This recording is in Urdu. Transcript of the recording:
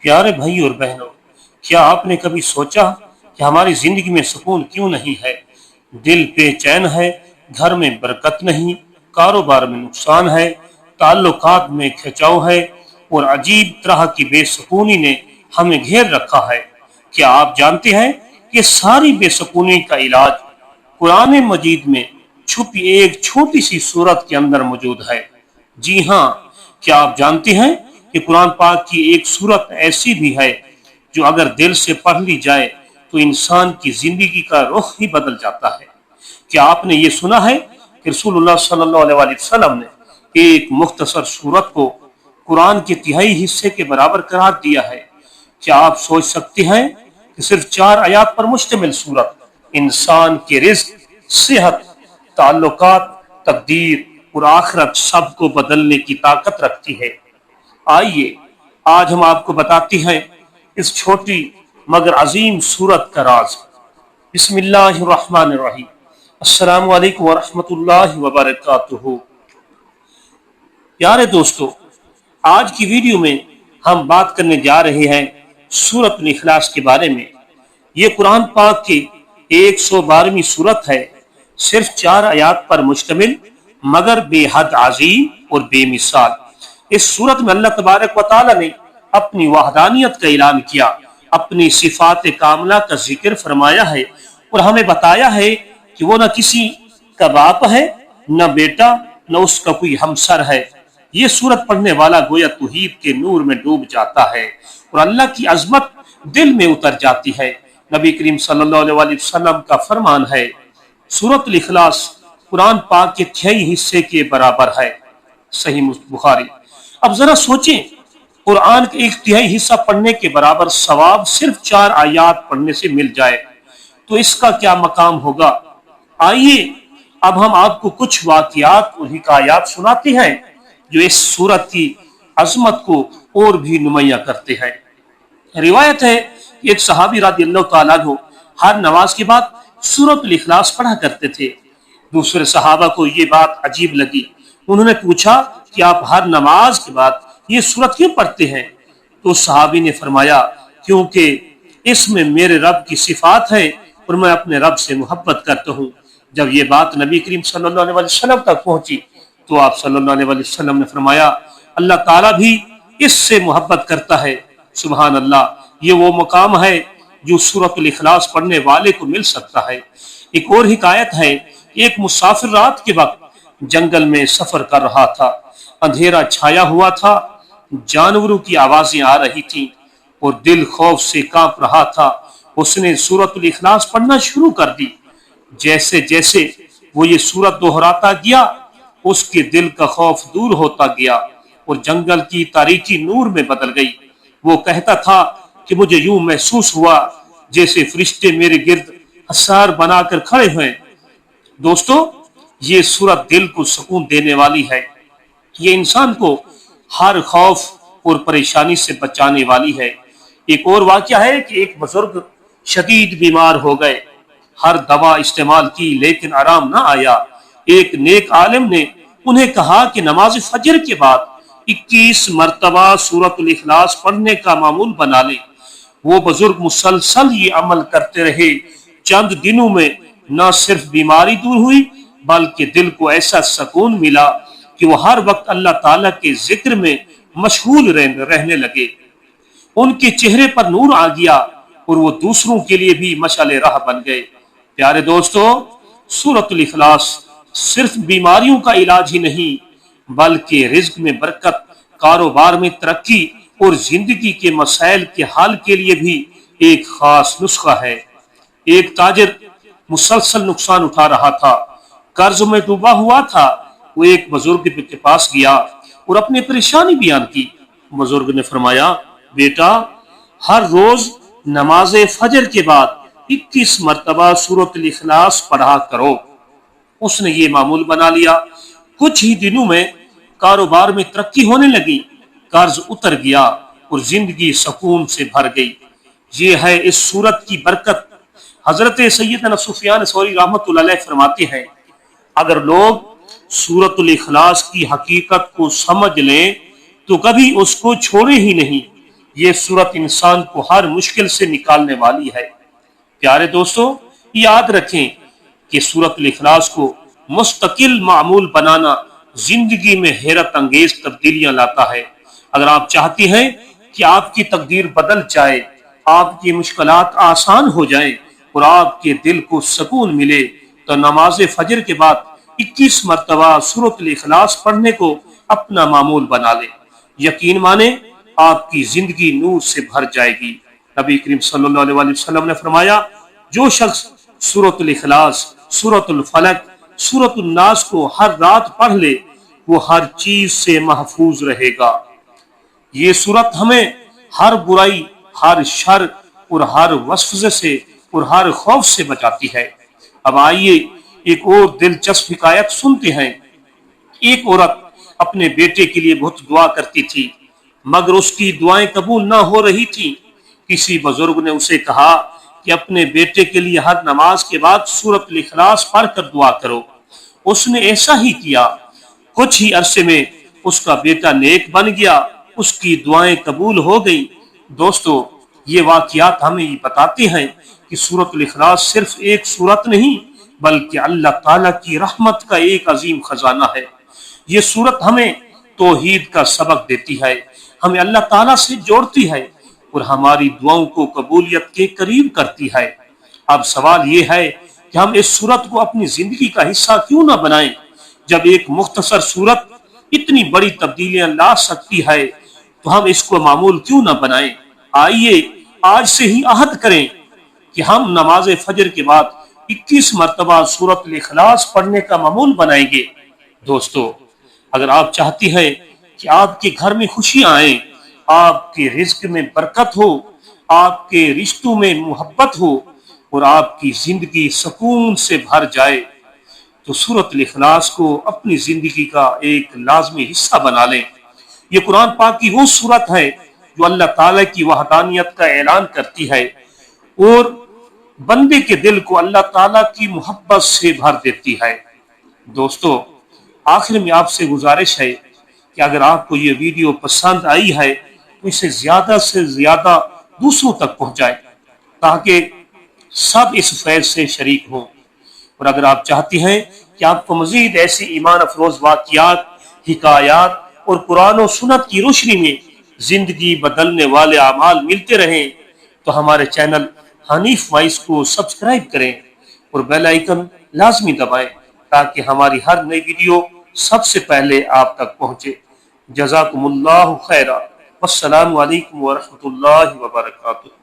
پیارے بھائی اور بہنوں، کیا آپ نے کبھی سوچا کہ ہماری زندگی میں سکون کیوں نہیں ہے؟ دل بے چین ہے، گھر میں برکت نہیں، کاروبار میں نقصان ہے، تعلقات میں کھچاؤ ہے، اور عجیب طرح کی بے سکونی نے ہمیں گھیر رکھا ہے۔ کیا آپ جانتے ہیں کہ ساری بے سکونی کا علاج قرآن مجید میں چھپی ایک چھوٹی سی سورت کے اندر موجود ہے؟ جی ہاں، کیا آپ جانتے ہیں کہ قرآن پاک کی ایک سورت ایسی بھی ہے جو اگر دل سے پڑھ لی جائے تو انسان کی زندگی کا رخ ہی بدل جاتا ہے؟ کیا آپ نے یہ سنا ہے کہ رسول اللہ صلی اللہ علیہ وسلم نے ایک مختصر سورت کو قرآن کے تہائی حصے کے برابر قرار دیا ہے؟ کیا آپ سوچ سکتے ہیں کہ صرف 4 آیات پر مشتمل سورت انسان کے رزق، صحت، تعلقات، تقدیر اور آخرت سب کو بدلنے کی طاقت رکھتی ہے؟ آئیے آج ہم آپ کو بتاتے ہیں اس چھوٹی مگر عظیم سورت کا راز۔ بسم اللہ الرحمن الرحیم۔ السلام علیکم ورحمۃ اللہ وبرکاتہ۔ پیارے دوستو، آج کی ویڈیو میں ہم بات کرنے جا رہے ہیں سورۃ الاخلاص کے بارے میں۔ یہ قرآن پاک کی 112ویں سورت ہے، صرف 4 آیات پر مشتمل مگر بے حد عظیم اور بے مثال۔ اس سورت میں اللہ تبارک و تعالی نے اپنی وحدانیت کا اعلان کیا، اپنی صفات کاملہ کا ذکر فرمایا ہے اور ہمیں بتایا ہے کہ وہ نہ کسی کا باپ ہے، نہ بیٹا، نہ اس کا کوئی ہمسر ہے۔ یہ سورت پڑھنے والا گویا توحید کے نور میں ڈوب جاتا ہے اور اللہ کی عظمت دل میں اتر جاتی ہے۔ نبی کریم صلی اللہ علیہ وسلم کا فرمان ہے، سورۃ الاخلاص قرآن پاک کے 6 حصے کے برابر ہے۔ صحیح بخاری۔ اب ذرا سوچیں، قرآن کا 1/3 حصہ پڑھنے کے برابر ثواب صرف 4 آیات پڑھنے سے مل جائے تو اس کا کیا مقام ہوگا؟ آئیے اب ہم آپ کو کچھ واقعات اور حکایات سناتے ہیں جو اس سورت کی عظمت کو اور بھی نمایاں کرتے ہیں۔ روایت ہے کہ ایک صحابی رضی اللہ تعالیٰ عنہ ہر نماز کے بعد سورۃ الاخلاص پڑھا کرتے تھے۔ دوسرے صحابہ کو یہ بات عجیب لگی، انہوں نے پوچھا کہ آپ ہر نماز کے بعد یہ سورت کیوں پڑھتے ہیں؟ تو صحابی نے فرمایا، کیونکہ اس میں میرے رب کی صفات ہے اور میں اپنے رب سے محبت کرتا ہوں۔ جب یہ بات نبی کریم صلی اللہ علیہ وسلم تک پہنچی تو آپ صلی اللہ علیہ وسلم نے فرمایا، اللہ تعالیٰ بھی اس سے محبت کرتا ہے۔ سبحان اللہ، یہ وہ مقام ہے جو سورۃ الاخلاص پڑھنے والے کو مل سکتا ہے۔ ایک اور حکایت ہے، ایک مسافر رات کے وقت جنگل میں سفر کر رہا تھا، اندھیرا چھایا ہوا تھا، جانوروں کی آوازیں آ رہی تھیں اور دل خوف سے کانپ رہا تھا۔ اس نے سورۃ الاخلاص پڑھنا شروع کر دی۔ جیسے جیسے وہ یہ سورت دہراتا گیا، اس کے دل کا خوف دور ہوتا گیا اور جنگل کی تاریکی نور میں بدل گئی۔ وہ کہتا تھا کہ مجھے یوں محسوس ہوا جیسے فرشتے میرے گرد حصار بنا کر کھڑے ہوئے۔ دوستو، یہ سورت دل کو سکون دینے والی ہے، یہ انسان کو ہر خوف اور پریشانی سے بچانے والی ہے۔ ایک اور واقعہ ہے کہ ایک بزرگ شدید بیمار ہو گئے، ہر دوا استعمال کی لیکن آرام نہ آیا۔ ایک نیک عالم نے انہیں کہا کہ نماز فجر کے بعد 21 مرتبہ سورۃ الاخلاص پڑھنے کا معمول بنا لیں۔ وہ بزرگ مسلسل یہ عمل کرتے رہے۔ چند دنوں میں نہ صرف بیماری دور ہوئی بلکہ دل کو ایسا سکون ملا کہ وہ ہر وقت اللہ تعالیٰ کے ذکر میں مشغول رہنے لگے۔ ان کے چہرے پر نور آ گیا اور وہ دوسروں کے لیے بھی مشعل راہ بن گئے۔ پیارے دوستو، سورۃ الاخلاص صرف بیماریوں کا علاج ہی نہیں بلکہ رزق میں برکت، کاروبار میں ترقی اور زندگی کے مسائل کے حل کے لیے بھی ایک خاص نسخہ ہے۔ ایک تاجر مسلسل نقصان اٹھا رہا تھا، قرض میں ڈوبا ہوا تھا۔ وہ ایک بزرگ کے پاس گیا اور اپنی پریشانی بیان کی۔ بزرگ نے فرمایا، بیٹا، ہر روز نماز فجر کے بعد 21 مرتبہ سورۃ الاخلاص پڑھا کرو۔ اس نے یہ معمول بنا لیا۔ کچھ ہی دنوں میں کاروبار میں ترقی ہونے لگی، قرض اتر گیا اور زندگی سکون سے بھر گئی۔ یہ ہے اس سورت کی برکت۔ حضرت سیدنا سفیان ثوری رحمۃ اللہ علیہ فرماتے ہیں، اگر لوگ سورۃ الاخلاص کی حقیقت کو سمجھ لیں تو کبھی اس کو چھوڑے ہی نہیں۔ یہ سورت انسان کو ہر مشکل سے نکالنے والی ہے۔ پیارے دوستو، یاد رکھیں کہ سورت الاخلاص کو مستقل معمول بنانا زندگی میں حیرت انگیز تبدیلیاں لاتا ہے۔ اگر آپ چاہتی ہیں کہ آپ کی تقدیر بدل جائے، آپ کی مشکلات آسان ہو جائیں اور آپ کے دل کو سکون ملے، تو نماز فجر کے بعد 21 مرتبہ سورت الاخلاص پڑھنے کو اپنا معمول بنا لیں۔ یقین مانیں، آپ کی زندگی نور سے بھر جائے گی۔ نبی کریم صلی اللہ علیہ وسلم نے فرمایا، جو شخص سورت الاخلاص، سورت الفلق، سورت الناس کو ہر رات پڑھ لے، وہ ہر چیز سے محفوظ رہے گا۔ یہ سورت ہمیں ہر برائی، ہر شر اور ہر وسوسے سے اور ہر خوف سے بچاتی ہے۔ اب آئیے ایک اور دلچسپ حکایت سنتے ہیں۔ ایک عورت اپنے بیٹے کے لیے بہت دعا کرتی تھی، مگر اس کی دعائیں قبول نہ ہو رہی تھی۔ کسی بزرگ نے اسے کہا کہ اپنے بیٹے کے لیے ہر نماز کے بعد سورت الاخلاص پڑھ کر دعا کرو۔ اس نے ایسا ہی کیا۔ کچھ ہی عرصے میں اس کا بیٹا نیک بن گیا، اس کی دعائیں قبول ہو گئی۔ دوستو، یہ واقعات ہمیں یہ بتاتے ہیں کہ سورت الاخلاص صرف ایک سورت نہیں، بلکہ اللہ تعالیٰ کی رحمت کا ایک عظیم خزانہ ہے۔ یہ سورت ہمیں توحید کا سبق دیتی ہے، ہمیں اللہ تعالیٰ سے جوڑتی ہے اور ہماری دعاؤں کو قبولیت کے قریب کرتی ہے۔ اب سوال یہ ہے کہ ہم اس سورت کو اپنی زندگی کا حصہ کیوں نہ بنائیں؟ جب ایک مختصر سورت اتنی بڑی تبدیلیاں لا سکتی ہے تو ہم اس کو معمول کیوں نہ بنائیں؟ آئیے آج سے ہی عہد کریں کہ ہم نماز فجر کے بعد 21 مرتبہ سورت الاخلاص پڑھنے کا معمول بنائیں گے۔ دوستو، اگر آپ چاہتی ہیں کہ آپ کے گھر میں خوشیاں آئیں، آپ کے رزق میں برکت ہو، آپ کے رشتوں میں محبت ہو اور آپ کی زندگی سکون سے بھر جائے، تو سورت الاخلاص کو اپنی زندگی کا ایک لازمی حصہ بنا لیں۔ یہ قرآن پاک کی وہ سورت ہے جو اللہ تعالیٰ کی وحدانیت کا اعلان کرتی ہے اور بندے کے دل کو اللہ تعالیٰ کی محبت سے بھر دیتی ہے۔ دوستو، آخر میں آپ سے گزارش ہے کہ اگر آپ کو یہ ویڈیو پسند آئی ہے تو اسے زیادہ سے زیادہ دوسروں تک پہنچائیں تاکہ سب اس فیض سے شریک ہوں۔ اور اگر آپ چاہتی ہیں کہ آپ کو مزید ایسی ایمان افروز واقعات، حکایات اور قرآن و سنت کی روشنی میں زندگی بدلنے والے اعمال ملتے رہیں تو ہمارے چینل حنیف وائس کو سبسکرائب کریں اور بیل آئیکن لازمی دبائیں تاکہ ہماری ہر نئی ویڈیو سب سے پہلے آپ تک پہنچے۔ جزاکم اللہ خیرا، والسلام علیکم ورحمۃ اللہ وبرکاتہ۔